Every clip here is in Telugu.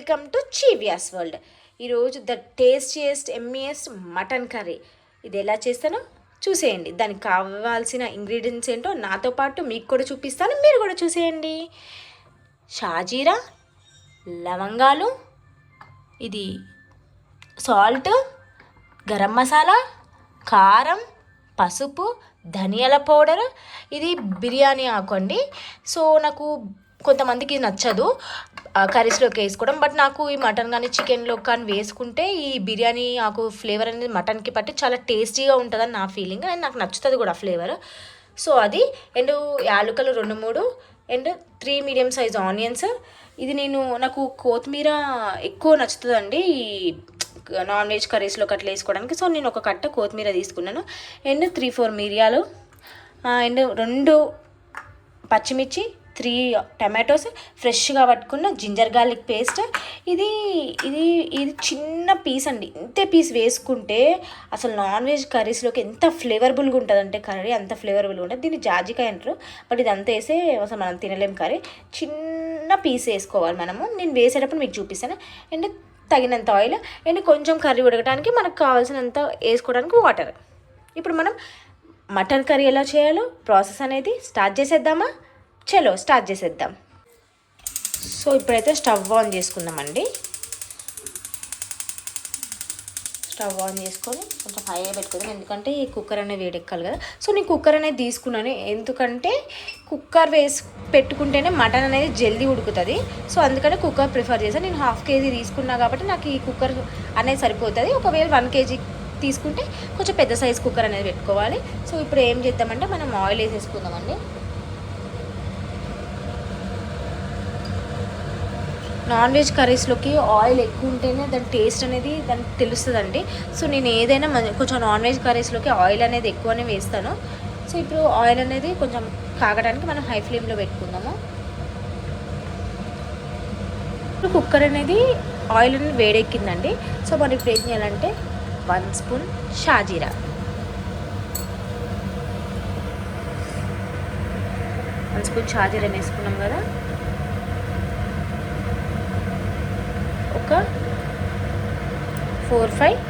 వెల్కమ్ టు చీవియాస్ వరల్డ్. ఈరోజు the tastiest yummiest mutton curry ఇది ఎలా చేస్తానో చూసేయండి. దానికి కావాల్సిన ఇంగ్రీడియంట్స్ ఏంటో నాతో పాటు మీకు కూడా చూపిస్తాను, మీరు కూడా చూసేయండి. షాజీరా, లవంగాలు, ఇది సాల్ట్, గరం మసాలా, కారం, పసుపు, ధనియాల పౌడర్, ఇది బిర్యానీ ఆకు అండి. సో నాకు కొంతమందికి నచ్చదు కర్రీస్లోకి వేసుకోవడం, బట్ నాకు ఈ మటన్ కానీ చికెన్లో కానీ వేసుకుంటే ఈ బిర్యానీ ఆకు ఫ్లేవర్ అనేది మటన్కి పట్టి చాలా టేస్టీగా ఉంటుందని నా ఫీలింగ్, అండ్ నాకు నచ్చుతుంది కూడా ఫ్లేవర్. సో అది అండ్ యాలకులు 2-3 అండ్ 3 మీడియం సైజ్ ఆనియన్స్. ఇది నాకు కొత్తిమీర ఎక్కువ నచ్చుతుందండి ఈ నాన్ వెజ్ కర్రీస్లోకి అట్లా వేసుకోవడానికి. సో నేను ఒక కట్ట కొత్తిమీర తీసుకున్నాను అండ్ 3-4 మిరియాలు అండ్ 2 పచ్చిమిర్చి, 3 టమాటోస్, ఫ్రెష్గా పట్టుకున్న జింజర్ గార్లిక్ పేస్ట్. ఇది ఇది ఇది చిన్న పీస్ అండి. ఇంతే పీస్ వేసుకుంటే అసలు నాన్ వెజ్ కర్రీస్లోకి ఎంత ఫ్లేవరబుల్గా ఉంటుందంటే కర్రీ అంత ఫ్లేవరబుల్గా ఉంటుంది. దీన్ని జాజికాయ అంటారు, బట్ ఇది అంతా వేస్తే అసలు మనం తినలేం కర్రీ. చిన్న పీస్ వేసుకోవాలి మనము. నేను వేసేటప్పుడు మీకు చూపిస్తాను. అండ్ తగినంత ఆయిల్ అండ్ కొంచెం కర్రీ ఉడకడానికి మనకు కావాల్సినంత వేసుకోవడానికి వాటర్. ఇప్పుడు మనం మటన్ కర్రీ ఎలా చేయాలో ప్రాసెస్ అనేది స్టార్ట్ చేసేద్దామా? చలో స్టార్ట్ చేసేద్దాం. సో ఇప్పుడైతే స్టవ్ ఆన్ చేసుకుందామండి. స్టవ్ ఆన్ చేసుకొని కొంచెం హైగా పెట్టుకుందాం, ఎందుకంటే ఈ కుక్కర్ అనేది వేడెక్కాలి కదా. సో నేను కుక్కర్ అనేది తీసుకున్నాను, ఎందుకంటే కుక్కర్ పెట్టుకుంటేనే మటన్ అనేది జల్దీ ఉడుకుతుంది. సో అందుకనే కుక్కర్ ప్రిఫర్ చేశాను. నేను 1/2 కేజీ తీసుకున్నా కాబట్టి నాకు ఈ కుక్కర్ అనేది సరిపోతుంది. ఒకవేళ 1 కేజీ తీసుకుంటే కొంచెం పెద్ద సైజ్ కుక్కర్ అనేది పెట్టుకోవాలి. సో ఇప్పుడు ఏం చేద్దామంటే మనం ఆయిల్ వేసేసుకుందామండి. నాన్ వెజ్ కర్రీస్లోకి ఆయిల్ ఎక్కువ ఉంటేనే దాని టేస్ట్ అనేది దానికి తెలుస్తుందండి. సో నేను ఏదైనా కొంచెం నాన్ వెజ్ కర్రీస్లోకి ఆయిల్ అనేది ఎక్కువనే వేస్తాను. సో ఇప్పుడు ఆయిల్ అనేది కొంచెం కాగడానికి మనం హై ఫ్లేమ్లో పెట్టుకుందాము. ఇప్పుడు కుక్కర్ అనేది ఆయిల్ అనేది వేడెక్కిందండి. సో మనం ఇప్పుడు ఏం చేయాలంటే 1 స్పూన్ షాజీరా, 1 స్పూన్ షాజీరా వేసుకున్నాం కదా. ఒక 4-5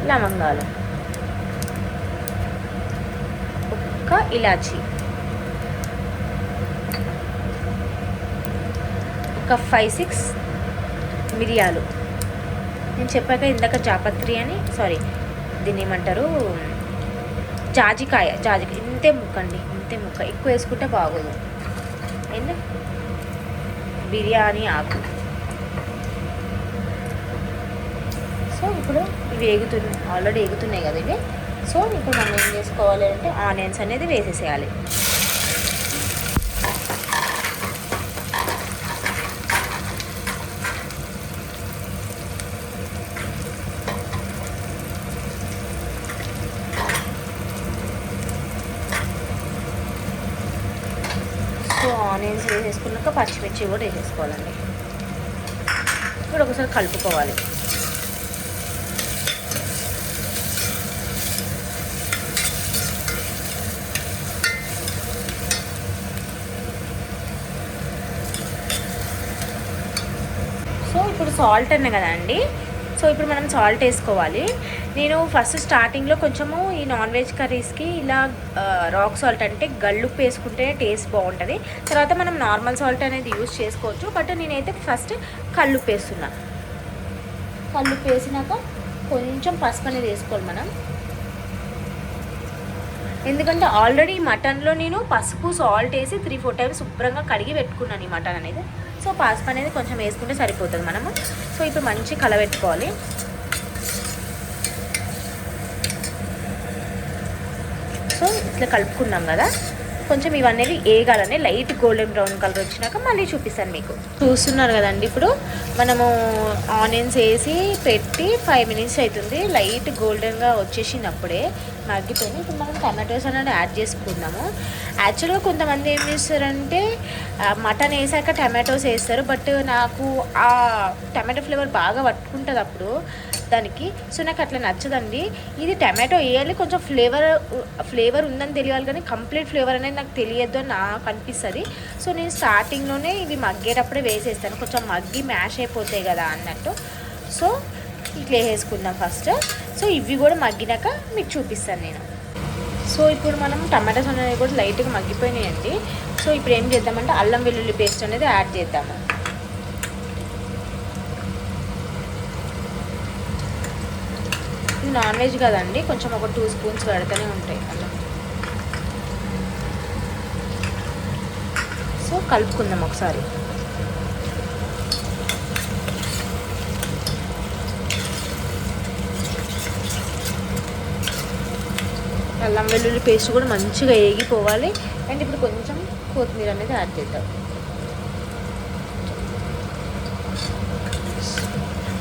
లవంగాలు, ఒక ఇలాచి, ఒక 5-6 మిరియాలు. నేను చెప్పాక ఇందాక జాపత్రి అని, సారీ దీన్ని ఏమంటారు, జాజికాయ ఇంతే ముక్క అండి, ఇంతే ముక్క. ఎక్కువ వేసుకుంటే బాగోదు. అండ్ బిర్యానీ ఆకు. సో ఇప్పుడు ఇవి ఆల్రెడీ ఎగుతున్నాయి కదా ఇవి. సో ఇప్పుడు మనం ఏం చేసుకోవాలి అంటే ఆనియన్స్ అనేది వేసేసేయాలి. సో ఆనియన్స్ వేసేసుకున్నాక పచ్చిమిర్చి కూడా వేసేసుకోవాలండి. ఇప్పుడు ఒకసారి కలుపుకోవాలి. సో ఇప్పుడు సాల్ట్ అన్నా కదా అండి. సో ఇప్పుడు మనం సాల్ట్ వేసుకోవాలి. నేను ఫస్ట్ స్టార్టింగ్లో కొంచెము ఈ నాన్ వెజ్ కర్రీస్కి ఇలా రాక్ సాల్ట్ అంటే గల్లుప్పు వేసుకుంటే టేస్ట్ బాగుంటుంది. తర్వాత మనం నార్మల్ సాల్ట్ అనేది యూజ్ చేసుకోవచ్చు, బట్ నేనైతే ఫస్ట్ కల్లుప్పు వేస్తున్నా. కల్లుప్పు వేసినాక కొంచెం పసుపు అనేది వేసుకోవాలి మనం, ఎందుకంటే ఆల్రెడీ మటన్లో నేను పసుపు సాల్ట్ వేసి 3-4 టైమ్స్ శుభ్రంగా కడిగి పెట్టుకున్నాను ఈ మటన్ అనేది. సో పసుపు అనేది కొంచెం వేసుకుంటే సరిపోతుంది మనము. సో ఇప్పుడు మంచి కలబెట్టుకోవాలి. సో ఇట్లా కలుపుకున్నాం కదా. కొంచెం ఇవన్నీ వేగాలని లైట్ గోల్డెన్ బ్రౌన్ కలర్ వచ్చినాక మళ్ళీ చూపిస్తాను మీకు. చూస్తున్నారు కదండి, ఇప్పుడు మనము ఆనియన్స్ వేసి పెట్టి 5 మినిట్స్ అవుతుంది. లైట్ గోల్డెన్గా వచ్చేసినప్పుడే మగ్గిపోయింది. ఇప్పుడు మనం టమాటోస్ అనేది యాడ్ చేసుకుందాము. యాక్చువల్గా కొంతమంది ఏం చేస్తారంటే మటన్ వేసాక టమాటోస్ వేస్తారు, బట్ నాకు ఆ టమాటో ఫ్లేవర్ బాగా పట్టుకుంటుంది. అప్పుడు దానికి. సో నాకు అట్లా నచ్చదండి. ఇది టమాటో వేయాలి, కొంచెం ఫ్లేవర్ ఉందని తెలియాలి, కానీ కంప్లీట్ ఫ్లేవర్ అనేది నాకు తెలియదు అని నాకు అనిపిస్తుంది. సో నేను స్టార్టింగ్లోనే ఇవి మగ్గేటప్పుడే వేసేస్తాను, కొంచెం మగ్గి మ్యాష్ అయిపోతాయి కదా అన్నట్టు. సో ఇట్లా వేసుకుందాం ఫస్ట్. సో ఇవి కూడా మగ్గినాక మీకు చూపిస్తాను నేను. సో ఇప్పుడు మనం టమాటాస్ అనేవి కూడా లైట్గా మగ్గిపోయినాయండి. సో ఇప్పుడు ఏం చేద్దామంటే అల్లం వెల్లుల్లి పేస్ట్ అనేది యాడ్ చేద్దాము. ఇది నాన్ వెజ్ కదండి, కొంచెం ఒక 2 స్పూన్స్ పెడుతూనే ఉంటాయి అల్లం. సో కలుపుకుందాం ఒకసారి. అల్లం వెల్లుల్లి పేస్ట్ కూడా మంచిగా వేగిపోవాలి. అండ్ ఇప్పుడు కొంచెం కొత్తిమీర అనేది యాడ్ చేద్దాం.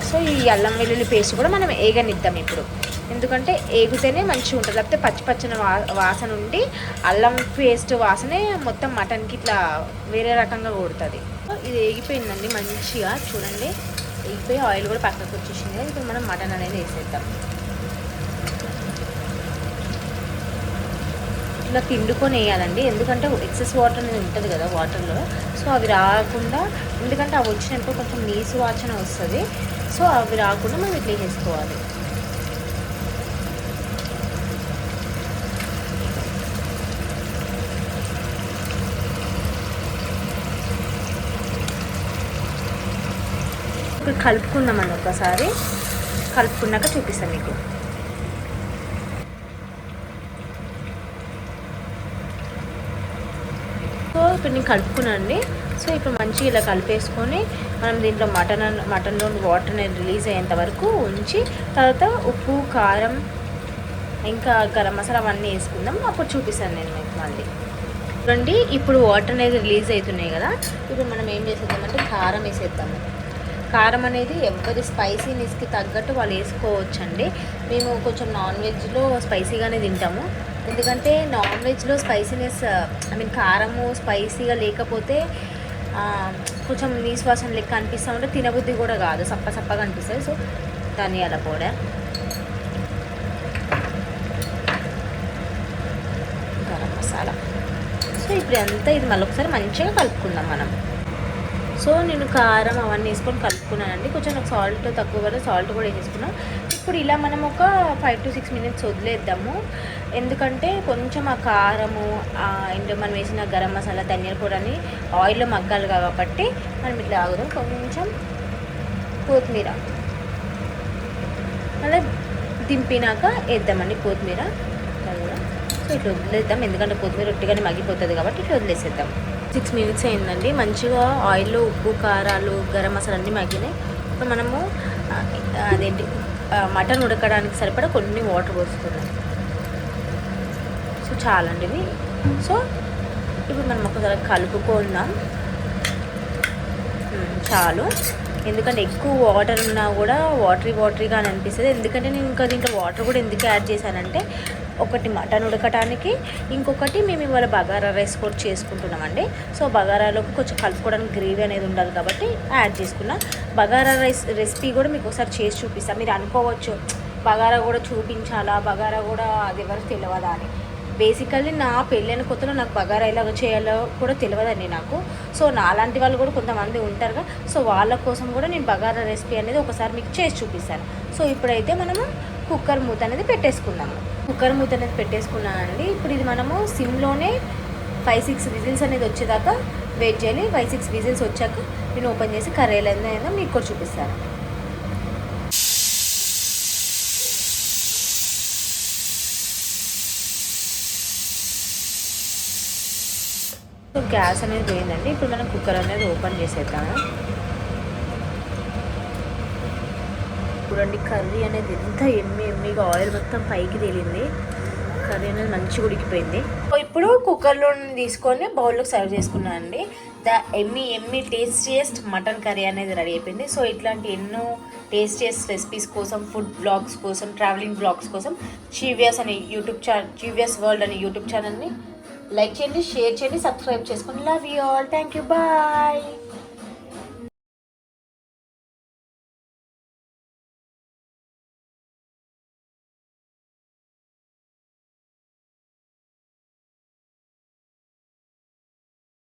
సో ఈ అల్లం వెల్లుల్లి పేస్ట్ కూడా మనం వేగనిద్దాం ఇప్పుడు, ఎందుకంటే వేగితేనే మంచిగా ఉంటుంది, లేకపోతే పచ్చి వాసన ఉండి అల్లం పేస్ట్ వాసనే మొత్తం మటన్కి ఇట్లా వేరే రకంగా కొడుతుంది. సో ఇది వేగిపోయిందండి మంచిగా, చూడండి వేగిపోయి ఆయిల్ కూడా పక్కకు వచ్చేసింది. ఇప్పుడు మనం మటన్ అనేది వేసేద్దాం. ఇట్లా పిండుకొని వేయాలండి, ఎందుకంటే ఎక్సెస్ వాటర్ అనేది ఉంటుంది కదా వాటర్లో. సో అవి రాకుండా, ఎందుకంటే అవి వచ్చినప్పుడు కొంచెం నీసు వాసన వస్తుంది. సో అవి రాకుండా మనం ఇట్లా చేసుకోవాలి. ఇప్పుడు కలుపుకుందామండి ఒకసారి, కలుపుకున్నాక చూపిస్తాను మీకు. సో ఇప్పుడు నేను కలుపుకున్నానండి. సో ఇప్పుడు మంచిగా ఇలా కలిపేసుకొని మనం దీంట్లో మటన్లో వాటర్ అనేది రిలీజ్ అయ్యేంత వరకు ఉంచి, తర్వాత ఉప్పు కారం ఇంకా గరం మసాలా అవన్నీ వేసుకుందాం. అప్పుడు చూపిస్తాను నేను మీకు మళ్ళీ. చూడండి ఇప్పుడు వాటర్ అనేది రిలీజ్ అవుతున్నాయి కదా, ఇప్పుడు మనం ఏం చేసేద్దామంటే కారం వేసేద్దాము. కారం అనేది ఎవరి స్పైసీనెస్కి తగ్గట్టు వాళ్ళు వేసుకోవచ్చండి. మేము కొంచెం నాన్ వెజ్లో స్పైసీగానే తింటాము, ఎందుకంటే నాన్ వెజ్లో స్పైసీనెస్ కారము స్పైసీగా లేకపోతే కొంచెం నీసువాసన లెక్క అనిపిస్తూ ఉంటే తినబుద్ధి కూడా కాదు, సప్పగా అనిపిస్తుంది. సో ధనియాల పౌడర్, గరం మసాలా. సో ఇప్పుడు అంతా ఇది మళ్ళీ ఒకసారి మంచిగా కలుపుకుందాం మనం. సో నేను కారం అవన్నీ వేసుకొని కలుపుకున్నానండి. కొంచెం నాకు సాల్ట్ తక్కువ కదా, సాల్ట్ కూడా వేసేసుకున్నాను. ఇప్పుడు ఇలా మనం ఒక 5 to 6 minutes వదిలేద్దాము, ఎందుకంటే కొంచెం ఆ కారము అండ్ మనం వేసిన గరం మసాలా ధనియాల పొడి అని ఆయిల్లో మగ్గాలి కాబట్టి మనం ఇట్లా ఆగుదాం. కొంచెం కొత్తిమీర అలా దింపినాక వేద్దామండి కొత్తిమీర. సో ఇట్లా వదిలేద్దాం, ఎందుకంటే కొత్తిమీర ఒట్టిగానే మగ్గిపోతుంది కాబట్టి ఇట్లా వదిలేసేద్దాం. 6 minutes అయిందండి. మంచిగా ఆయిల్లో ఉప్పు కారాలు గరం మసాలా అన్నీ మగ్గినాయి. ఇప్పుడు మనము అదేంటి మటన్ ఉడకడానికి సరిపడా కొన్ని వాటర్ పోసుకున్నాం. సో చాలండి ఇవి. సో ఇప్పుడు మనం ఒకసారి కలుపుకుందాం. చాలు, ఎందుకంటే ఎక్కువ వాటర్ ఉన్నా కూడా వాటరీగా అని అనిపిస్తుంది. ఎందుకంటే నేను ఇంకా దీంట్లో వాటర్ కూడా ఎందుకు యాడ్ చేశానంటే, ఒకటి మటన్ ఉడకటానికి, ఇంకొకటి మేము ఇవాళ బగారా రైస్ కూడా చేసుకుంటున్నామండి. సో బగారాలోకి కొంచెం కలుపుకోవడానికి గ్రేవీ అనేది ఉండాలి కాబట్టి యాడ్ చేసుకున్నా. బగారా రైస్ రెసిపీ కూడా మీకు ఒకసారి చేసి చూపిస్తాను. మీరు అనుకోవచ్చు బగారా కూడా చూపించాలా, బగారా కూడా అది ఎవరికి తెలియదా అని. బేసికల్లీ నా పెళ్ళైన కొత్తలో నాకు బగారా ఎలా చేయాలో కూడా తెలియదండి నాకు. సో నాలాంటి వాళ్ళు కూడా కొంతమంది ఉంటారుగా, సో వాళ్ళ కోసం కూడా నేను బగారా రెసిపీ అనేది ఒకసారి మీకు చేసి చూపిస్తాను. సో ఇప్పుడైతే మనము కుక్కర్ మూత అనేది పెట్టేసుకుందాము. కుక్కర్ మూత అనేది పెట్టేసుకున్నానండి. ఇప్పుడు ఇది మనము సిమ్లోనే 5-6 విజిల్స్ అనేది వచ్చేదాకా వెయిట్ చేయాలి. 5-6 విజిల్స్ వచ్చాక నేను ఓపెన్ చేసి కర్రీ ఎలా అయిందో మీకు కూడా చూపిస్తాను. సో గ్యాస్ అనేది పోయిందండి. ఇప్పుడు మనం కుక్కర్ అనేది ఓపెన్ చేసేద్దాము. చూడండి కర్రీ అనేది ఎంత ఎమ్మిగా ఆయిల్ మొత్తం పైకి తేలింది. కర్రీ అనేది మంచిగా ఉడికిపోయింది. ఇప్పుడు కుక్కర్లో తీసుకొని బౌల్లోకి సర్వ్ చేసుకున్నాను అండి. The yummy tastiest mutton curry అనేది రెడీ అయిపోయింది. సో ఇట్లాంటి ఎన్నో టేస్టియస్ట్ రెసిపీస్ కోసం, ఫుడ్ బ్లాగ్స్ కోసం, ట్రావెలింగ్ బ్లాగ్స్ కోసం జీవియాస్ అనే జీవియాస్ వరల్డ్ అనే యూట్యూబ్ ఛానల్ని లైక్ చేయండి, షేర్ చేయండి, సబ్స్క్రైబ్ చేసుకోండి. Love you all. Thank you. Bye.